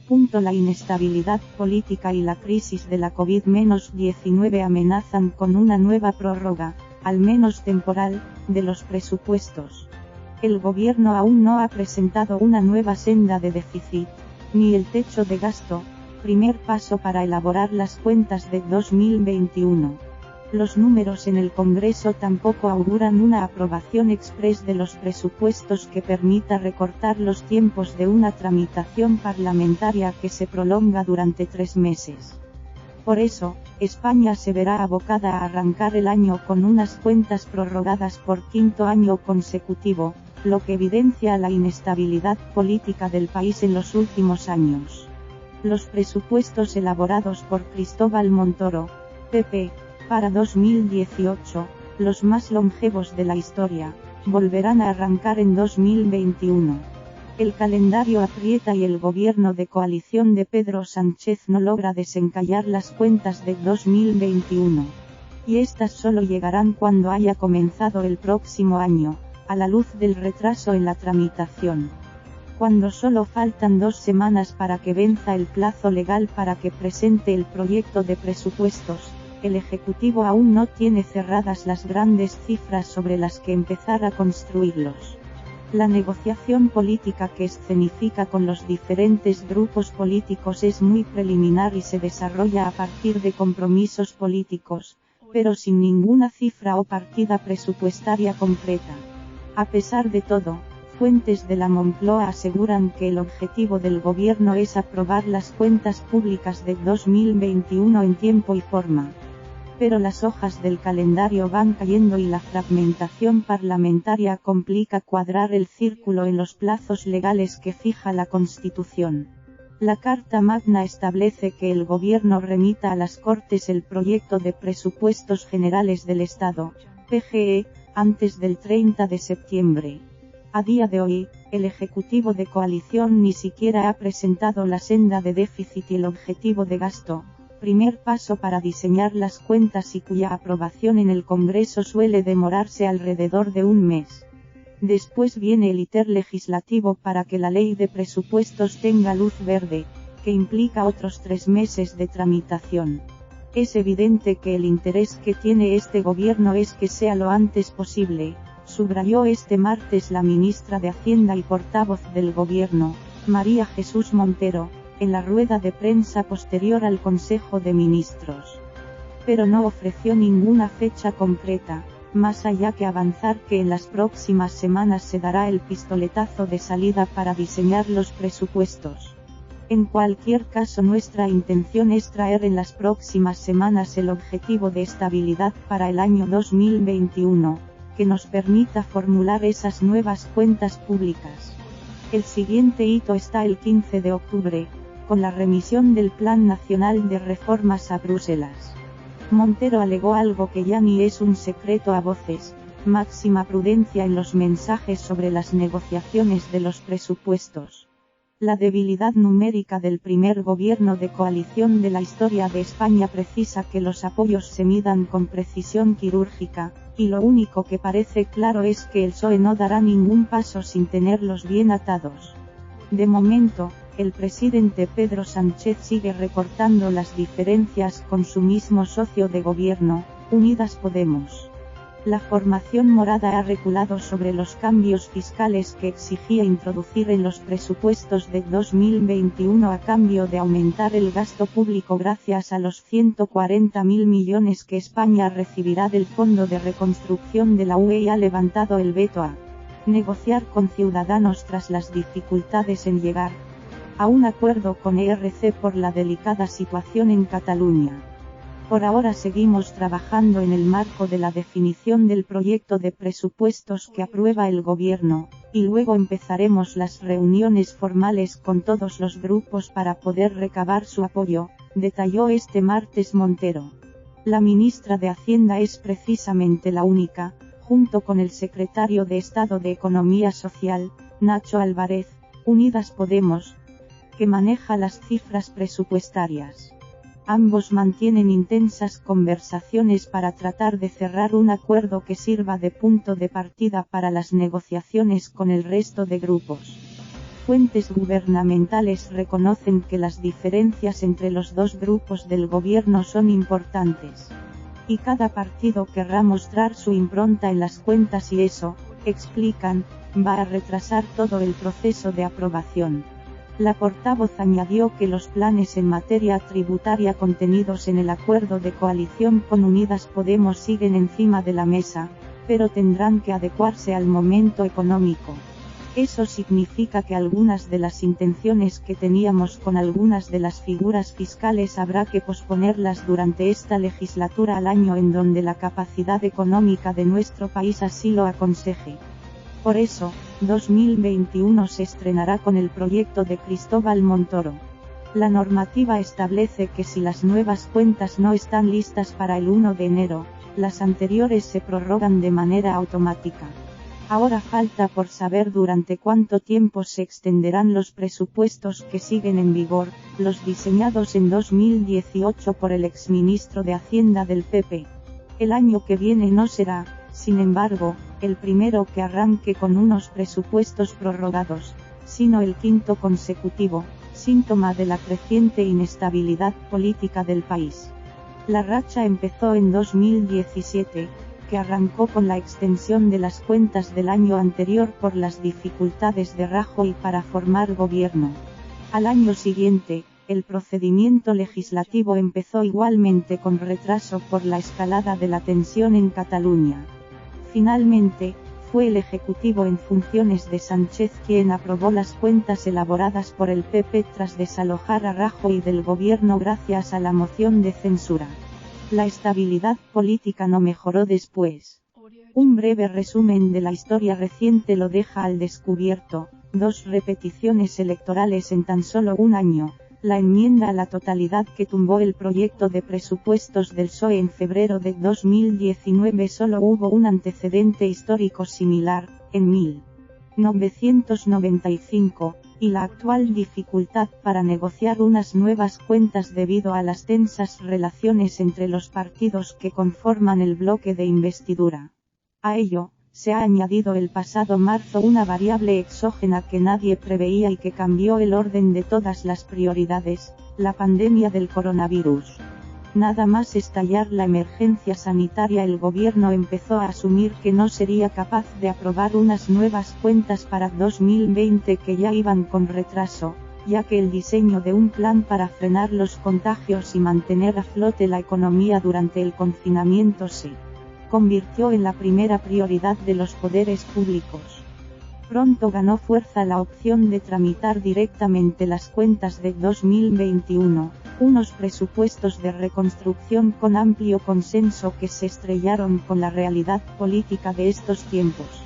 La inestabilidad política y la crisis de la COVID-19 amenazan con una nueva prórroga, al menos temporal, de los presupuestos. El gobierno aún no ha presentado una nueva senda de déficit, ni el techo de gasto, primer paso para elaborar las cuentas de 2021. Los números en el Congreso tampoco auguran una aprobación exprés de los presupuestos que permita recortar los tiempos de una tramitación parlamentaria que se prolonga durante 3 meses. Por eso, España se verá abocada a arrancar el año con unas cuentas prorrogadas por 5º año consecutivo, lo que evidencia la inestabilidad política del país en los últimos años. Los presupuestos elaborados por Cristóbal Montoro, PP, para 2018, los más longevos de la historia, volverán a arrancar en 2021. El calendario aprieta y el gobierno de coalición de Pedro Sánchez no logra desencallar las cuentas de 2021. Y estas solo llegarán cuando haya comenzado el próximo año, a la luz del retraso en la tramitación. Cuando solo faltan 2 semanas para que venza el plazo legal para que presente el proyecto de presupuestos, el Ejecutivo aún no tiene cerradas las grandes cifras sobre las que empezar a construirlos. La negociación política que escenifica con los diferentes grupos políticos es muy preliminar y se desarrolla a partir de compromisos políticos, pero sin ninguna cifra o partida presupuestaria concreta. A pesar de todo, fuentes de la Moncloa aseguran que el objetivo del gobierno es aprobar las cuentas públicas de 2021 en tiempo y forma. Pero las hojas del calendario van cayendo y la fragmentación parlamentaria complica cuadrar el círculo en los plazos legales que fija la Constitución. La Carta Magna establece que el gobierno remita a las Cortes el proyecto de presupuestos generales del Estado, PGE, antes del 30 de septiembre. A día de hoy, el Ejecutivo de coalición ni siquiera ha presentado la senda de déficit y el objetivo de gasto, primer paso para diseñar las cuentas y cuya aprobación en el Congreso suele demorarse alrededor de un mes. Después viene el íter legislativo para que la ley de presupuestos tenga luz verde, que implica otros 3 meses de tramitación. Es evidente que el interés que tiene este gobierno es que sea lo antes posible, subrayó este martes la ministra de Hacienda y portavoz del gobierno, María Jesús Montero, en la rueda de prensa posterior al Consejo de Ministros. Pero no ofreció ninguna fecha concreta, más allá que avanzar que en las próximas semanas se dará el pistoletazo de salida para diseñar los presupuestos. En cualquier caso, nuestra intención es traer en las próximas semanas el objetivo de estabilidad para el año 2021, que nos permita formular esas nuevas cuentas públicas. El siguiente hito está el 15 de octubre, con la remisión del Plan Nacional de Reformas a Bruselas. Montero alegó algo que ya ni es un secreto a voces: máxima prudencia en los mensajes sobre las negociaciones de los presupuestos. La debilidad numérica del primer gobierno de coalición de la historia de España precisa que los apoyos se midan con precisión quirúrgica, y lo único que parece claro es que el PSOE no dará ningún paso sin tenerlos bien atados. De momento, el presidente Pedro Sánchez sigue recortando las diferencias con su mismo socio de gobierno, Unidas Podemos. La formación morada ha reculado sobre los cambios fiscales que exigía introducir en los presupuestos de 2021 a cambio de aumentar el gasto público gracias a los 140.000 millones que España recibirá del Fondo de Reconstrucción de la UE, y ha levantado el veto a negociar con Ciudadanos tras las dificultades en llegar a un acuerdo con ERC por la delicada situación en Cataluña. Por ahora seguimos trabajando en el marco de la definición del proyecto de presupuestos que aprueba el gobierno, y luego empezaremos las reuniones formales con todos los grupos para poder recabar su apoyo, detalló este martes Montero. La ministra de Hacienda es precisamente la única, junto con el secretario de Estado de Economía Social, Nacho Álvarez, Unidas Podemos, que maneja las cifras presupuestarias. Ambos mantienen intensas conversaciones para tratar de cerrar un acuerdo que sirva de punto de partida para las negociaciones con el resto de grupos. fuentes gubernamentales reconocen que las diferencias entre los dos grupos del gobierno son importantes. Y cada partido querrá mostrar su impronta en las cuentas y eso, explican, va a retrasar todo el proceso de aprobación. La portavoz añadió que los planes en materia tributaria contenidos en el acuerdo de coalición con Unidas Podemos siguen encima de la mesa, pero tendrán que adecuarse al momento económico. Eso significa que algunas de las intenciones que teníamos con algunas de las figuras fiscales habrá que posponerlas durante esta legislatura al año en donde la capacidad económica de nuestro país así lo aconseje. Por eso, 2021 se estrenará con el proyecto de Cristóbal Montoro. La normativa establece que si las nuevas cuentas no están listas para el 1 de enero, las anteriores se prorrogan de manera automática. Ahora falta por saber durante cuánto tiempo se extenderán los presupuestos que siguen en vigor, los diseñados en 2018 por el exministro de Hacienda del PP. El año que viene no será, sin embargo, el primero que arranque con unos presupuestos prorrogados, sino el quinto consecutivo, síntoma de la creciente inestabilidad política del país. La racha empezó en 2017, que arrancó con la extensión de las cuentas del año anterior por las dificultades de Rajoy para formar gobierno. Al año siguiente, el procedimiento legislativo empezó igualmente con retraso por la escalada de la tensión en Cataluña. Finalmente, fue el Ejecutivo en funciones de Sánchez quien aprobó las cuentas elaboradas por el PP tras desalojar a Rajoy del gobierno gracias a la moción de censura. La estabilidad política no mejoró después. Un breve resumen de la historia reciente lo deja al descubierto: 2 repeticiones electorales en tan solo un año, la enmienda a la totalidad que tumbó el proyecto de presupuestos del PSOE en febrero de 2019. Solo hubo un antecedente histórico similar, en 1995, y la actual dificultad para negociar unas nuevas cuentas debido a las tensas relaciones entre los partidos que conforman el bloque de investidura. A ello, se ha añadido el pasado marzo una variable exógena que nadie preveía y que cambió el orden de todas las prioridades: la pandemia del coronavirus. Nada más estallar la emergencia sanitaria, el gobierno empezó a asumir que no sería capaz de aprobar unas nuevas cuentas para 2020 que ya iban con retraso, ya que el diseño de un plan para frenar los contagios y mantener a flote la economía durante el confinamiento se convirtió en la primera prioridad de los poderes públicos. Pronto ganó fuerza la opción de tramitar directamente las cuentas de 2021, unos presupuestos de reconstrucción con amplio consenso que se estrellaron con la realidad política de estos tiempos.